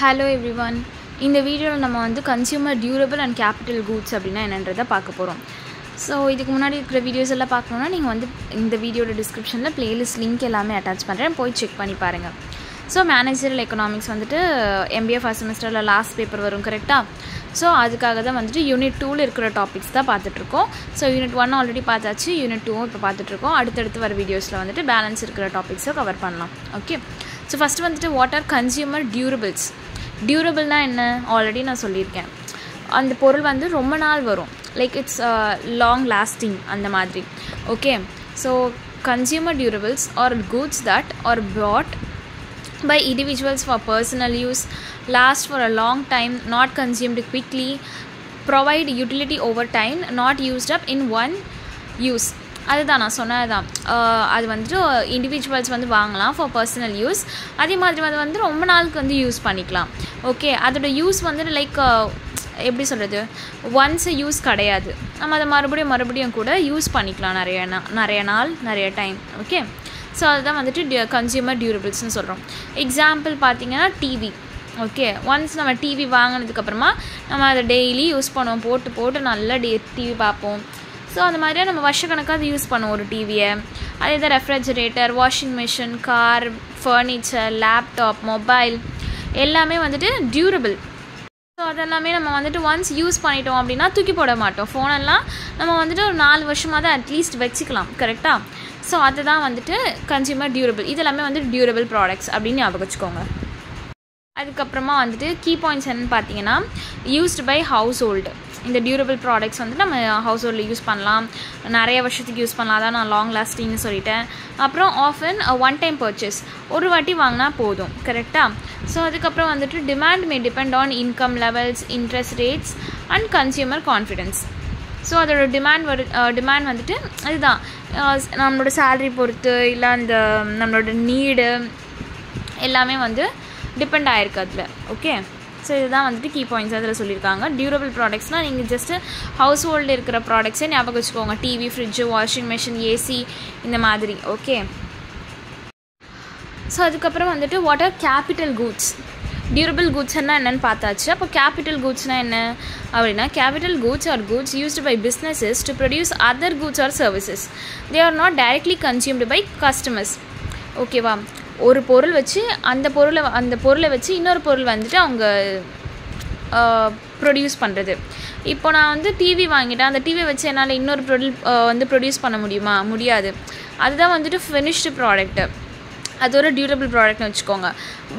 Hello everyone. இந்த வீடியோவில் நம்ம வந்து consumer durable and capital goods அப்படின்னா என்னன்றதை பார்க்க போகிறோம். ஸோ இதுக்கு முன்னாடி இருக்கிற வீடியோஸ் எல்லாம் பார்க்கணுன்னா நீங்கள் வந்து இந்த வீடியோட டிஸ்கிரிப்ஷனில் பிளேலிஸ்ட் லிங்க் எல்லாமே அட்டாச் பண்ணுறேன், போய் செக் பண்ணி பாருங்கள். ஸோ மேனேஜரல் எக்கனாமிக்ஸ் வந்துட்டு MBA ஃபர்ஸ்ட் செமஸ்டரில் லாஸ்ட் பேப்பர் வரும் கரெக்டாக. ஸோ அதுக்காக தான் வந்துட்டு யூனிட் 2 இருக்கிற டாபிக்ஸ் தான் பார்த்துட்ருக்கோம். ஸோ யூனிட் 1 ஆல்ரெடி பார்த்தாச்சு, யூனிட் 2 இப்போ பார்த்துட்ருக்கோம். அடுத்தடுத்து வர வீடியோஸில் வந்துட்டு பேலன்ஸ் இருக்கிற டாபிக்ஸை கவர் பண்ணலாம். ஓகே, ஸோ ஃபஸ்ட்டு வந்துட்டு வாட் ஆர் கன்சியூமர் டியூரபிள்ஸ். டியூரபிள்னால் என்ன ஆல்ரெடி நான் சொல்லியிருக்கேன். அந்த பொருள் வந்து ரொம்ப நாள் வரும், லைக் இட்ஸ் லாங் லாஸ்டிங் அந்த மாதிரி. Okay, so consumer durables are goods that are bought by individuals for personal use, last for a long time, not consumed quickly, provide utility over time, not used up in one use. அதுதான் நான் சொன்னது தான். அது வந்துட்டு individuals வந்து வாங்கலாம் for personal use. அதே மாதிரி அது வந்து ரொம்ப நாளுக்கு வந்து யூஸ் பண்ணிக்கலாம். ஓகே, அதோட யூஸ் வந்துட்டு லைக் எப்படி சொல்கிறது, ஒன்ஸ் யூஸ் கிடையாது, நம்ம அதை மறுபடியும் கூட யூஸ் பண்ணிக்கலாம் நிறைய நாள் நிறைய டைம். ஓகே, ஸோ அதுதான் வந்துட்டு கன்சியூமர் டியூரபிள்ஸ்னு சொல்கிறோம். எக்ஸாம்பிள் பார்த்திங்கன்னா டிவி. ஓகே, ஒன்ஸ் நம்ம டிவி வாங்கினதுக்கப்புறமா நம்ம அதை டெய்லி யூஸ் பண்ணுவோம், போட்டு நல்லா டிவி பார்ப்போம். ஸோ அந்த மாதிரியா நம்ம வருஷக்கணக்காக அதை யூஸ் பண்ணுவோம் ஒரு டிவியை. அதே தான் refrigerator, washing machine, car, furniture, laptop, mobile எல்லாமே வந்துட்டு டியூரபிள். ஸோ அதெல்லாமே நம்ம வந்துட்டு ஒன்ஸ் யூஸ் பண்ணிட்டோம் அப்படின்னா தூக்கி போட மாட்டோம். ஃபோனெல்லாம் நம்ம வந்துட்டு ஒரு 4 வருஷமாக தான் அட்லீஸ்ட் வச்சுக்கலாம் கரெக்டாக. ஸோ அதுதான் வந்துட்டு கன்சியூமர் டியூரபிள். இதெல்லாமே வந்துட்டு டியூரபிள் ப்ராடக்ட்ஸ் அப்படின்னு ஞாபகம் வச்சுக்கோங்க. அதுக்கப்புறமா வந்துட்டு கீ பாயிண்ட்ஸ் என்னென்னு பார்த்தீங்கன்னா, யூஸ்டு பை ஹவுஸ் ஹோல்டு. இந்த டியூரபிள் ப்ராடக்ட்ஸ் வந்து நம்ம ஹவுஸ் ஹோல்டில் யூஸ் பண்ணலாம், நிறைய வருஷத்துக்கு யூஸ் பண்ணலாம். அதான் நான் லாங் லாஸ்டிங்னு சொல்லிட்டேன். அப்புறம் ஆஃபன் ஒன் டைம் பர்ச்சேஸ், ஒரு வாட்டி வாங்கினா போதும் கரெக்டாக. ஸோ அதுக்கப்புறம் வந்துட்டு demand May depend on income levels, interest rates and consumer confidence. So அதோட டிமாண்ட் வந்துட்டு அதுதான் நம்மளோட சேலரி பொறுத்து, இல்லை அந்த நம்மளோட நீடு எல்லாமே வந்து டிபெண்ட் ஆகிருக்கு அதில். ஓகே, ஸோ இதுதான் வந்துட்டு கீ பாயிண்ட்ஸ் அதில் சொல்லியிருக்காங்க. டியூரபிள் ப்ராடக்ட்ஸ்னால் நீங்கள் ஜஸ்ட்டு ஹவுஸ் ஹோல்டு இருக்கிற ப்ராடக்ட்ஸே ஞாபகம் வச்சுக்கோங்க. TV, fridge, washing machine, AC இந்த மாதிரி. ஓகே, ஸோ அதுக்கப்புறம் வந்துட்டு what are capital goods. Durable கூட்ஸ்னால் என்னென்னு பார்த்தாச்சு. அப்போ கேபிட்டல் கூட்ஸ்னால் என்ன அப்படின்னா, capital goods are goods used by businesses to produce other goods or services. They are not directly consumed by customers. ஓகேவா, ஒரு பொருள் வச்சு அந்த பொருளை வச்சு இன்னொரு பொருள் வந்துட்டு அவங்க ப்ரொடியூஸ் பண்ணுறது. இப்போ நான் வந்து டிவி வாங்கிட்டேன், அந்த டிவியை வச்சு என்னால் இன்னொரு பொருள் வந்து ப்ரொடியூஸ் பண்ண முடியுமா? முடியாது. அதுதான் வந்துட்டு ஃபினிஷ்டு ப்ராடக்ட்டு, அது ஒரு டியூரபிள் ப்ராடக்ட்னு வச்சுக்கோங்க.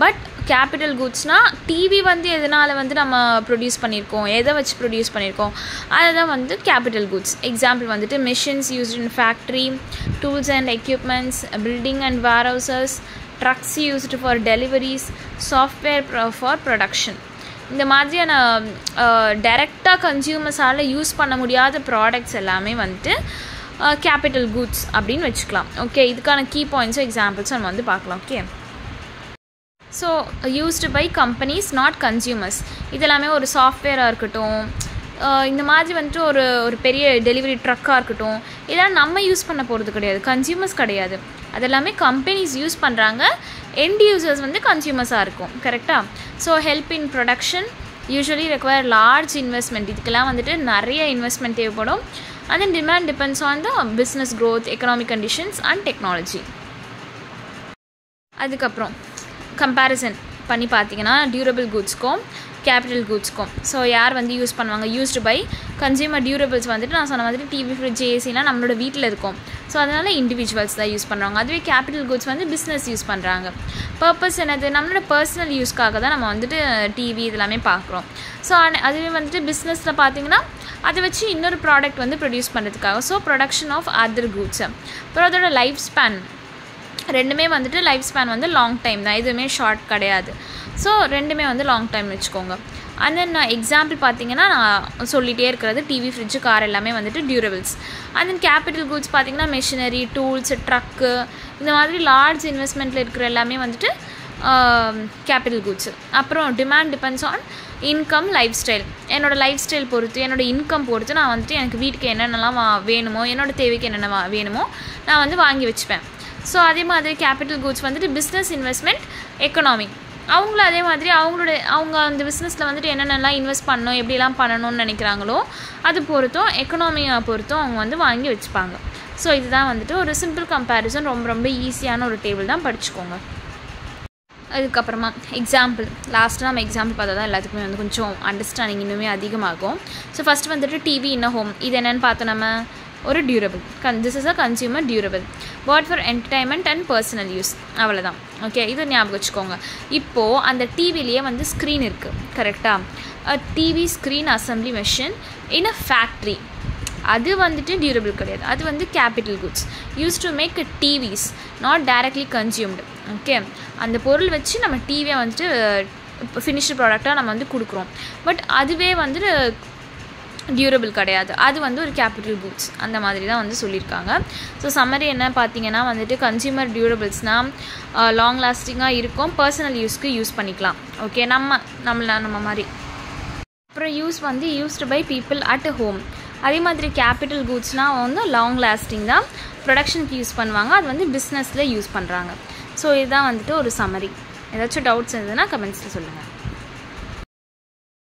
பட் கேபிட்டல் கூட்ஸ்னால் டிவி வந்து எதனால் வந்து நம்ம ப்ரொடியூஸ் பண்ணியிருக்கோம், எதை வச்சு ப்ரொடியூஸ் பண்ணியிருக்கோம், அதுதான் வந்து கேபிட்டல் கூட்ஸ். எக்ஸாம்பிள் வந்துட்டு machines used in factory, tools and equipments, building and warehouses, trucks used for deliveries, software for production. இந்த மாதிரியான டைரெக்டாக கன்சியூமர்ஸால் யூஸ் பண்ண முடியாத ப்ராடக்ட்ஸ் எல்லாமே வந்துட்டு கேபிட்டல் கூட்ஸ் அப்படின்னு வச்சுக்கலாம். ஓகே, இதுக்கான கீ பாயிண்ட்ஸும் எக்ஸாம்பிள்ஸும் நம்ம வந்து பார்க்கலாம். Okay, so used by companies not consumers. இதெல்லாமே ஒரு சாஃப்ட்வேராக இருக்கட்டும், இந்த மாதிரி வந்துட்டு ஒரு பெரிய டெலிவரி ட்ரக்காக இருக்கட்டும், இதெல்லாம் நம்ம யூஸ் பண்ண போகிறது கிடையாது, கன்சியூமர்ஸ் கிடையாது. அதெல்லாமே கம்பெனிஸ் யூஸ் பண்ணுறாங்க, எண்ட் யூசர்ஸ் வந்து கன்சியூமர்ஸாக இருக்கும் கரெக்டாக. So help in production usually require large investment. இதுக்கெல்லாம் வந்துட்டு நிறைய இன்வெஸ்ட்மெண்ட் தேவைப்படும். and then demand depends on the business growth, economic conditions and technology. அதுக்கப்புறம் கம்பேரிசன் பண்ணி பார்த்தீங்கன்னா டியூரபிள் கூட்ஸ்க்கும் கேபிட்டல் கூட்ஸ்க்கும் ஸோ யார் வந்து யூஸ் பண்ணுவாங்க. யூஸ்டு பை கன்சியூமர் டியூரபிள்ஸ் வந்துட்டு நான் சொன்ன மாதிரி டிவி, ஃப்ரிட்ஜ், ஏசிலாம் நம்மளோட வீட்டில் இருக்கும். ஸோ அதனால் இண்டிவிஜுவல்ஸ் தான் யூஸ் பண்ணுறாங்க. அதுவே கேபிட்டல் கூட்ஸ் வந்து பிஸ்னஸ் யூஸ் பண்ணுறாங்க. பர்பஸ் என்னது, நம்மளோட பர்சனல் யூஸ்க்காக தான் நம்ம வந்துட்டு டிவி இதெல்லாமே பார்க்குறோம். ஸோ அதுவே வந்துட்டு பிஸ்னஸில் பார்த்தீங்கன்னா அதை வச்சு இன்னொரு ப்ராடக்ட் வந்து ப்ரொடியூஸ் பண்ணுறதுக்காக. So production of other goods. அப்புறம் அதோட லைஃப் ஸ்பேன் ரெண்டுமே வந்துட்டு லைஃப் ஸ்பேன் வந்து லாங் டைம் தான், எதுவுமே ஷார்ட் கிடையாது. ஸோ ரெண்டுமே வந்து லாங் டைம் வச்சுக்கோங்க. அண்ட் தென் நான் எக்ஸாம்பிள் பார்த்தீங்கன்னா நான் சொல்லிகிட்டே இருக்கிறது டிவி, ஃப்ரிட்ஜு, கார் எல்லாமே வந்துட்டு durables. And then capital goods பார்த்தீங்கன்னா மெஷினரி, டூல்ஸ், ட்ரக்கு இந்த மாதிரி லார்ஜ் இன்வெஸ்ட்மெண்ட்டில் இருக்கிற எல்லாமே வந்துட்டு கேபிட்டல் கூட்ஸு. அப்புறம் demand depends on income, life style. என்னோடய லைஃப் ஸ்டைல் பொறுத்து, என்னோடய இன்கம் பொறுத்து நான் வந்துட்டு எனக்கு வீட்டுக்கு என்னென்னலாம் வேணுமோ, என்னோடய தேவைக்கு என்னென்ன வேணுமோ நான் வந்து வாங்கி வச்சுப்பேன். ஸோ அதே மாதிரி கேபிட்டல் கூட்ஸ் வந்துட்டு பிஸ்னஸ், இன்வெஸ்ட்மெண்ட், எக்கனாமி அவங்களும் அதே மாதிரி அவங்க அந்த பிஸ்னஸில் வந்துட்டு என்னென்னலாம் இன்வெஸ்ட் பண்ணணும் எப்படிலாம் பண்ணணும்னு நினைக்கிறாங்களோ அது பொறுத்தும் எக்கனாமியை பொறுத்தும் அவங்க வந்து வாங்கி வச்சுப்பாங்க. ஸோ இதுதான் வந்துட்டு ஒரு சிம்பிள் கம்பேரிசன், ரொம்ப ரொம்ப ஈஸியான ஒரு டேபிள் தான், படிச்சுக்கோங்க. அதுக்கப்புறமா எக்ஸாம்பிள், லாஸ்ட்டாக நம்ம எக்ஸாம்பிள் பார்த்தா தான் எல்லாத்துக்குமே வந்து கொஞ்சம் அண்டர்ஸ்டாண்டிங் இன்னுமே அதிகமாகும். ஸோ ஃபஸ்ட்டு வந்துட்டு டிவி இன் அ ஹோம், இது என்னென்னு பார்த்தோம் நம்ம, ஒரு durable. This is a consumer durable, pot for entertainment and personal use, அவ்வளோதான். ஓகே, இது ஞாபகம் வச்சுக்கோங்க. இப்போது அந்த டிவிலேயே வந்து ஸ்க்ரீன் இருக்குது, கரெக்டாக? TV screen assembly machine in a factory, அது வந்துட்டு டியூரபிள் கிடையாது, அது வந்து capital goods. Use to make TVs not directly consumed. Okay, அந்த பொருள் வச்சு நம்ம டிவியை வந்துட்டு இப்போ ஃபினிஷ்டு ப்ராடக்டாக நம்ம வந்து கொடுக்குறோம். பட் அதுவே வந்துட்டு டியூரபிள் கிடையாது, அது வந்து ஒரு கேபிட்டல் குட்ஸ், அந்த மாதிரி தான் வந்து சொல்லியிருக்காங்க. ஸோ சம்மரி என்ன பார்த்தீங்கன்னா வந்துட்டு கன்சியூமர் டியூரபிள்ஸ்னால் லாங் லாஸ்டிங்காக இருக்கும், பர்சனல் யூஸ்க்கு யூஸ் பண்ணிக்கலாம். ஓகே, நம்ம மாதிரி. அப்புறம் யூஸ் வந்து used by people at home. அதே மாதிரி கேபிட்டல் குட்ஸ்னால் வந்து லாங் லாஸ்டிங் தான், ப்ரொடக்ஷனுக்கு யூஸ் பண்ணுவாங்க, அது வந்து பிஸ்னஸில் யூஸ் பண்ணுறாங்க. ஸோ இதுதான் வந்துட்டு ஒரு சம்மரி. ஏதாச்சும் டவுட்ஸ் இருந்ததுன்னா கமெண்ட்ஸில் சொல்லுங்கள்.